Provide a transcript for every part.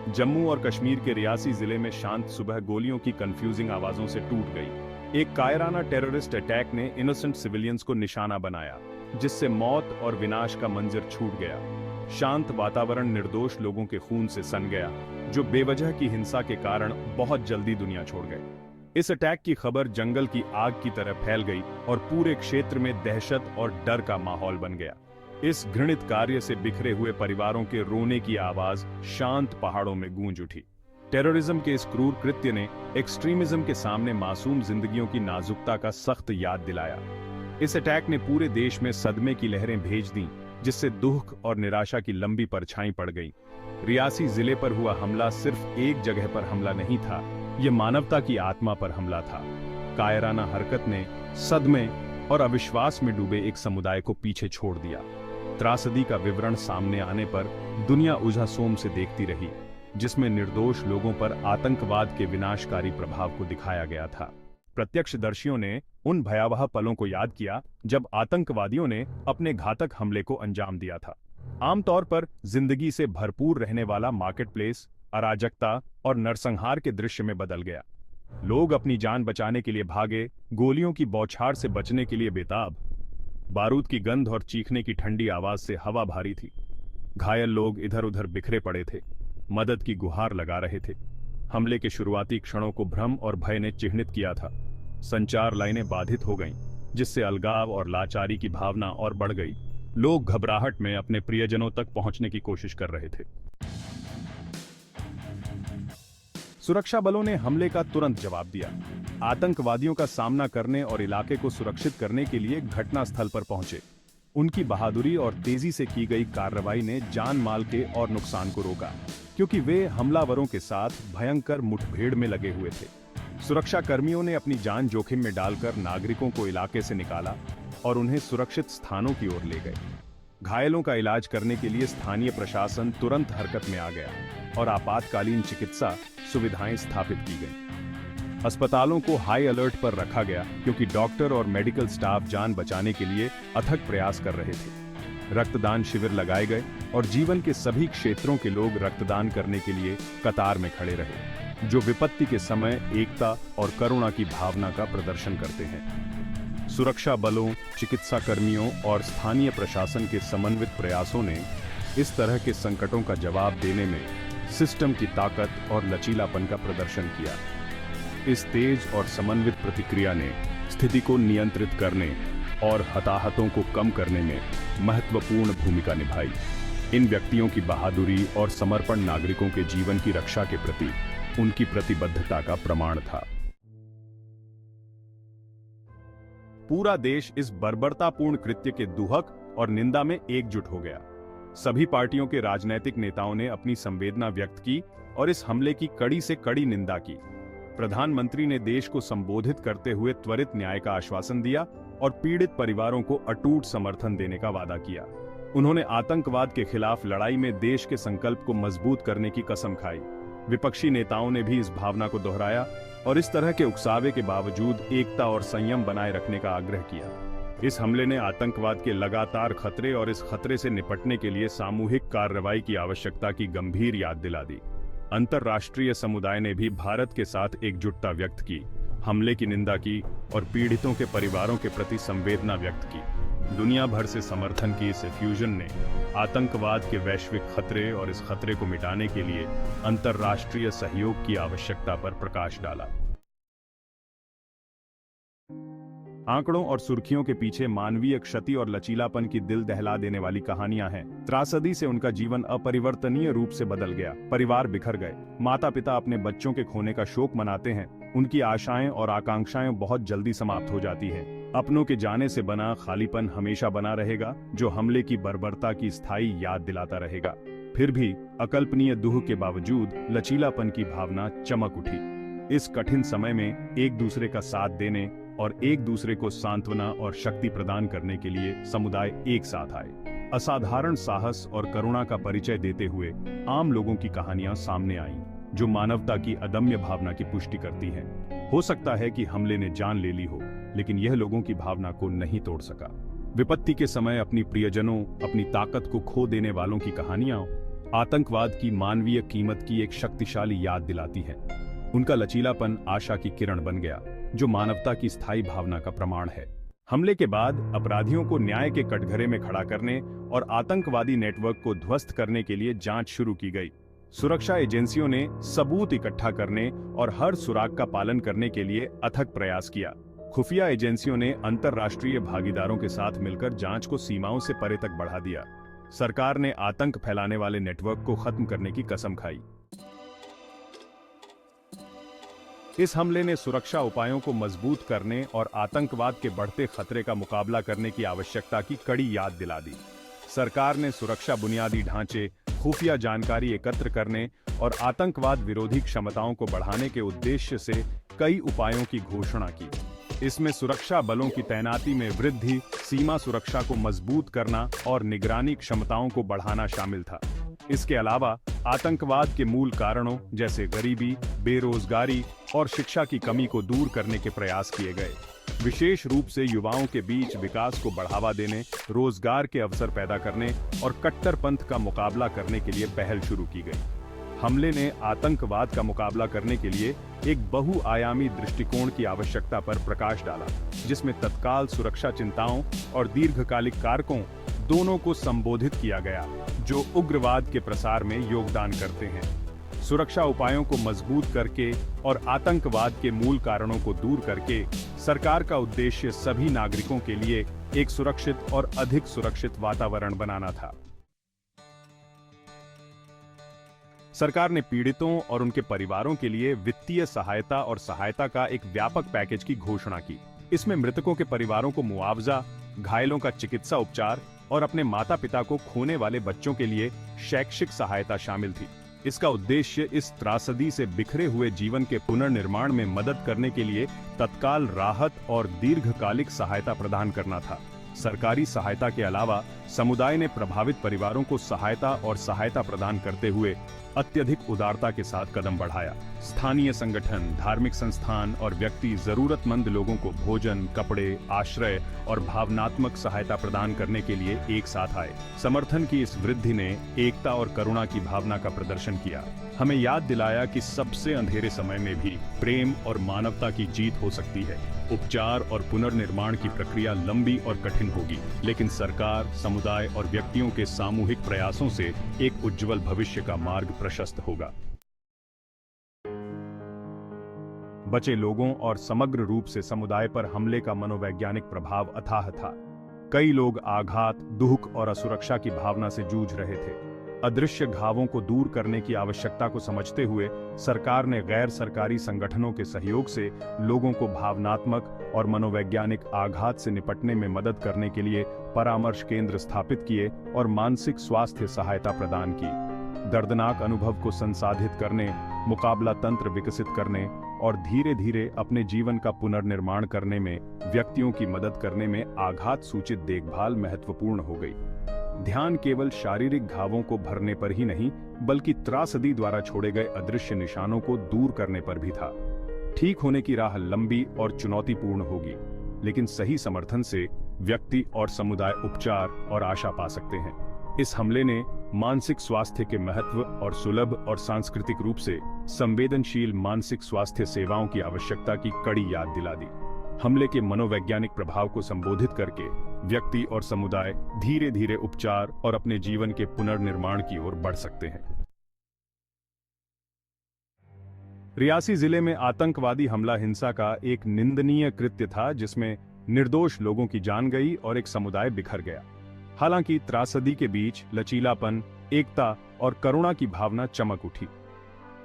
जम्मू और कश्मीर के रियासी जिले में शांत सुबह गोलियों की कंफ्यूजिंग आवाजों से टूट गई। एक कायराना टेररिस्ट अटैक ने इनोसेंट सिविलियंस को निशाना बनाया, जिससे मौत और विनाश का मंजर छूट गया। शांत वातावरण निर्दोष लोगों के खून से सन गया, जो बेवजह की हिंसा के कारण बहुत जल्दी दुनिया छोड़ गए। इस अटैक की खबर जंगल की आग की तरह फैल गई और पूरे क्षेत्र में दहशत और डर का माहौल बन गया। इस घृणित कार्य से बिखरे हुए परिवारों के रोने की आवाज शांत पहाड़ों में गूंज उठी। टेररिज्म के इस क्रूर कृत्य ने एक्सट्रीमिज्म के सामने मासूम जिंदगियों की नाजुकता का सख्त याद दिलाया। इस अटैक ने पूरे देश में सदमे की लहरें भेज दी, जिससे दुख और निराशा की लंबी परछाई पड़ गई। रियासी जिले पर हुआ हमला सिर्फ एक जगह पर हमला नहीं था, यह मानवता की आत्मा पर हमला था। कायराना हरकत ने सदमे और अविश्वास में डूबे एक समुदाय को पीछे छोड़ दिया। त्रासदी का विवरण सामने आने पर दुनिया उझा सोम से देखती रही, जिसमें निर्दोष लोगों पर आतंकवाद के विनाशकारी प्रभाव को दिखाया गया था। प्रत्यक्षदर्शियों ने उन भयावह पलों को याद किया जब आतंकवादियों ने अपने घातक हमले को अंजाम दिया था। आमतौर पर जिंदगी से भरपूर रहने वाला मार्केटप्लेस अराजकता और नरसंहार के दृश्य में बदल गया। लोग अपनी जान बचाने के लिए भागे, गोलियों की बौछार से बचने के लिए बेताब। बारूद की गंध और चीखने की ठंडी आवाज से हवा भारी थी। घायल लोग इधर उधर बिखरे पड़े थे, मदद की गुहार लगा रहे थे। हमले के शुरुआती क्षणों को भ्रम और भय ने चिह्नित किया था। संचार लाइनें बाधित हो गईं, जिससे अलगाव और लाचारी की भावना और बढ़ गई। लोग घबराहट में अपने प्रियजनों तक पहुंचने की कोशिश कर रहे थे। सुरक्षा बलों ने हमले का तुरंत जवाब दिया। आतंकवादियों का सामना करने और इलाके को सुरक्षित करने के लिए घटनास्थल पर पहुंचे। उनकी बहादुरी और तेजी से की गई कार्रवाई ने जान माल के और नुकसान को रोका, क्योंकि वे हमलावरों के साथ भयंकर मुठभेड़ में लगे हुए थे। सुरक्षा कर्मियों ने अपनी जान जोखिम में डालकर नागरिकों को इलाके से निकाला और उन्हें सुरक्षित स्थानों की ओर ले गए। घायलों का इलाज करने के लिए स्थानीय प्रशासन तुरंत हरकत में आ गया और आपातकालीन चिकित्सा सुविधाएं स्थापित की गईं। अस्पतालों को हाई अलर्ट पर रखा गया, क्योंकि डॉक्टर और मेडिकल स्टाफ जान बचाने के लिए अथक प्रयास कर रहे थे। रक्तदान शिविर लगाए गए और जीवन के सभी क्षेत्रों के लोग रक्तदान करने के लिए कतार में खड़े रहे, जो विपत्ति के समय एकता और करुणा की भावना का प्रदर्शन करते हैं। सुरक्षा बलों, चिकित्सा कर्मियों और स्थानीय प्रशासन के समन्वित प्रयासों ने इस तरह के संकटों का जवाब देने में सिस्टम की ताकत और लचीलापन का प्रदर्शन किया। इस तेज और समन्वित प्रतिक्रिया ने स्थिति को नियंत्रित करने और हताहतों को कम करने में महत्वपूर्ण भूमिका निभाई। इन व्यक्तियों की बहादुरी और समर्पण नागरिकों के जीवन की रक्षा के प्रति उनकी प्रतिबद्धता का प्रमाण था। पूरा देश इस बर्बरतापूर्ण कृत्य के दुहक और निंदा में एकजुट हो गया। सभी पार्टियों के राजनैतिक नेताओं ने अपनी संवेदना व्यक्त की और इस हमले की कड़ी से कड़ी निंदा की। प्रधानमंत्री ने देश को संबोधित करते हुए त्वरित न्याय का आश्वासन दिया और पीड़ित परिवारों को अटूट समर्थन देने का वादा किया। उन्होंने आतंकवाद के खिलाफ लड़ाई में देश के संकल्प को मजबूत करने की कसम खाई। विपक्षी नेताओं ने भी इस भावना को दोहराया और इस तरह के उकसावे के बावजूद एकता और संयम बनाए रखने का आग्रह किया। इस हमले ने आतंकवाद के लगातार खतरे और इस खतरे से निपटने के लिए सामूहिक कार्रवाई की आवश्यकता की गंभीर याद दिला दी। अंतर्राष्ट्रीय समुदाय ने भी भारत के साथ एकजुटता व्यक्त की, हमले की निंदा की और पीड़ितों के परिवारों के प्रति संवेदना व्यक्त की। दुनिया भर से समर्थन की इस फ्यूजन ने आतंकवाद के वैश्विक खतरे और इस खतरे को मिटाने के लिए अंतर्राष्ट्रीय सहयोग की आवश्यकता पर प्रकाश डाला। आंकड़ों और सुर्खियों के पीछे मानवीय क्षति और लचीलापन की दिल दहला देने वाली कहानियां हैं। त्रासदी से उनका जीवन अपरिवर्तनीय रूप से बदल गया। परिवार बिखर गए। माता पिता अपने बच्चों के खोने का शोक मनाते हैं। उनकी आशाएं और आकांक्षाएं बहुत जल्दी समाप्त हो जाती हैं। अपनों के जाने से बना खालीपन हमेशा बना रहेगा, जो हमले की बर्बरता की स्थायी याद दिलाता रहेगा। फिर भी अकल्पनीय दुख के बावजूद लचीलापन की भावना चमक उठी। इस कठिन समय में एक दूसरे का साथ देने और एक दूसरे को सांत्वना और शक्ति प्रदान करने के लिए समुदाय एक साथ आए। असाधारण साहस और करुणा का परिचय देते हुए आम लोगों की कहानियां सामने आईं, जो मानवता की अदम्य भावना की पुष्टि करती हैं। हो सकता है कि हमले ने जान ले ली हो, लेकिन यह लोगों की भावना को नहीं तोड़ सका। विपत्ति के समय अपनी प्रियजनों, अपनी ताकत को खो देने वालों की कहानियां आतंकवाद की मानवीय कीमत की एक शक्तिशाली याद दिलाती है। उनका लचीलापन आशा की किरण बन गया, जो मानवता की स्थायी भावना का प्रमाण है। हमले के बाद अपराधियों को न्याय के कटघरे में खड़ा करने और आतंकवादी नेटवर्क को ध्वस्त करने के लिए जांच शुरू की गई। सुरक्षा एजेंसियों ने सबूत इकट्ठा करने और हर सुराग का पालन करने के लिए अथक प्रयास किया। खुफिया एजेंसियों ने अंतर्राष्ट्रीय भागीदारों के साथ मिलकर जांच को सीमाओं से परे तक बढ़ा दिया। सरकार ने आतंक फैलाने वाले नेटवर्क को खत्म करने की कसम खाई। इस हमले ने सुरक्षा उपायों को मजबूत करने और आतंकवाद के बढ़ते खतरे का मुकाबला करने की आवश्यकता की कड़ी याद दिला दी। सरकार ने सुरक्षा बुनियादी ढांचे, खुफिया जानकारी एकत्र करने और आतंकवाद विरोधी क्षमताओं को बढ़ाने के उद्देश्य से कई उपायों की घोषणा की। इसमें सुरक्षा बलों की तैनाती में वृद्धि, सीमा सुरक्षा को मजबूत करना और निगरानी क्षमताओं को बढ़ाना शामिल था। इसके अलावा आतंकवाद के मूल कारणों जैसे गरीबी, बेरोजगारी और शिक्षा की कमी को दूर करने के प्रयास किए गए। विशेष रूप से युवाओं के बीच विकास को बढ़ावा देने, रोजगार के अवसर पैदा करने और कट्टरपंथ का मुकाबला करने के लिए पहल शुरू की गई। हमले ने आतंकवाद का मुकाबला करने के लिए एक बहुआयामी दृष्टिकोण की आवश्यकता पर प्रकाश डाला, जिसमें तत्काल सुरक्षा चिंताओं और दीर्घकालिक कारकों दोनों को संबोधित किया गया, जो उग्रवाद के प्रसार में योगदान करते हैं। सुरक्षा उपायों को मजबूत करके और आतंकवाद के मूल कारणों को दूर करके सरकार का उद्देश्य सभी नागरिकों के लिए एक सुरक्षित और अधिक सुरक्षित वातावरण बनाना था। सरकार ने पीड़ितों और उनके परिवारों के लिए वित्तीय सहायता और सहायता का एक व्यापक पैकेज की घोषणा की। इसमें मृतकों के परिवारों को मुआवजा, घायलों का चिकित्सा उपचार और अपने माता पिता को खोने वाले बच्चों के लिए शैक्षिक सहायता शामिल थी। इसका उद्देश्य इस त्रासदी से बिखरे हुए जीवन के पुनर्निर्माण में मदद करने के लिए तत्काल राहत और दीर्घकालिक सहायता प्रदान करना था। सरकारी सहायता के अलावा समुदाय ने प्रभावित परिवारों को सहायता प्रदान करते हुए अत्यधिक उदारता के साथ कदम बढ़ाया। स्थानीय संगठन, धार्मिक संस्थान और व्यक्ति जरूरतमंद लोगों को भोजन, कपड़े, आश्रय और भावनात्मक सहायता प्रदान करने के लिए एक साथ आए। समर्थन की इस वृद्धि ने एकता और करुणा की भावना का प्रदर्शन किया, हमें याद दिलाया कि सबसे अंधेरे समय में भी प्रेम और मानवता की जीत हो सकती है। उपचार और पुनर्निर्माण की प्रक्रिया लंबी और कठिन होगी, लेकिन सरकार, समुदाय और व्यक्तियों के सामूहिक प्रयासों से एक उज्जवल भविष्य का मार्ग प्रशस्त होगा। बचे लोगों और समग्र रूप से समुदाय पर हमले का मनोवैज्ञानिक प्रभाव अथाह था। कई लोग आघात, दुख और असुरक्षा की भावना से जूझ रहे थे। अदृश्य घावों को दूर करने की आवश्यकता को समझते हुए सरकार ने गैर सरकारी संगठनों के सहयोग से लोगों को भावनात्मक और मनोवैज्ञानिक आघात से निपटने में मदद करने के लिए परामर्श केंद्र स्थापित किए और मानसिक स्वास्थ्य सहायता प्रदान की। दर्दनाक अनुभव को संसाधित करने, मुकाबला तंत्र विकसित करने और धीरे धीरे अपने जीवन का पुनर्निर्माण करने में व्यक्तियों की मदद करने में आघात सूचित देखभाल महत्वपूर्ण हो गई। ध्यान केवल शारीरिक घावों को भरने पर ही नहीं, बल्कि त्रासदी द्वारा छोड़े गए अदृश्य निशानों को दूर करने पर भी था। ठीक होने की राह लंबी और चुनौतीपूर्ण होगी, लेकिन सही समर्थन से व्यक्ति और समुदाय उपचार और आशा पा सकते हैं। इस हमले ने मानसिक स्वास्थ्य के महत्व और सुलभ और सांस्कृतिक रूप से संवेदनशील मानसिक स्वास्थ्य सेवाओं की आवश्यकता की कड़ी याद दिला दी। हमले के मनोवैज्ञानिक प्रभाव को संबोधित करके व्यक्ति और समुदाय धीरे धीरे उपचार और अपने जीवन के पुनर्निर्माण की ओर बढ़ सकते हैं। रियासी जिले में आतंकवादी हमला हिंसा का एक निंदनीय कृत्य था, जिसमें निर्दोष लोगों की जान गई और एक समुदाय बिखर गया। हालांकि त्रासदी के बीच लचीलापन, एकता और करुणा की भावना चमक उठी।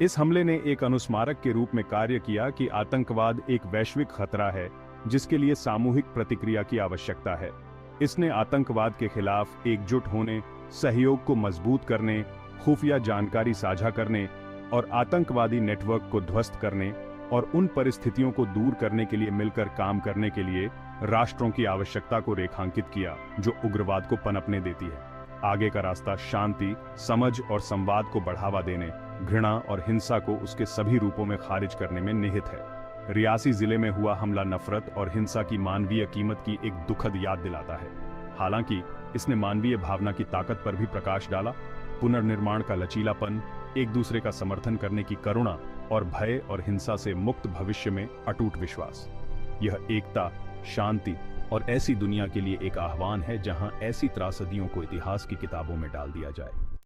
इस हमले ने एक अनुस्मारक के रूप में कार्य किया कि आतंकवाद एक वैश्विक खतरा है, जिसके लिए सामूहिक प्रतिक्रिया की आवश्यकता है। इसने आतंकवाद के खिलाफ एकजुट होने, सहयोग को मजबूत करने, खुफिया जानकारी साझा करने और आतंकवादी नेटवर्क को ध्वस्त करने और उन परिस्थितियों को दूर करने के लिए मिलकर काम करने के लिए राष्ट्रों की आवश्यकता को रेखांकित किया, जो उग्रवाद को पनपने देती है। आगे का रास्ता शांति, समझ और संवाद को बढ़ावा देने, घृणा और हिंसा को उसके सभी रूपों में खारिज करने में निहित है। रियासी जिले में हुआ हमला नफरत और हिंसा की मानवीय कीमत की एक दुखद याद दिलाता है। हालांकि इसने मानवीय भावना की ताकत पर भी प्रकाश डाला। पुनर्निर्माण का लचीलापन, एक दूसरे का समर्थन करने की करुणा और भय और हिंसा से मुक्त भविष्य में अटूट विश्वास। यह एकता, शांति और ऐसी दुनिया के लिए एक आह्वान है जहां ऐसी त्रासदियों को इतिहास की किताबों में डाल दिया जाए।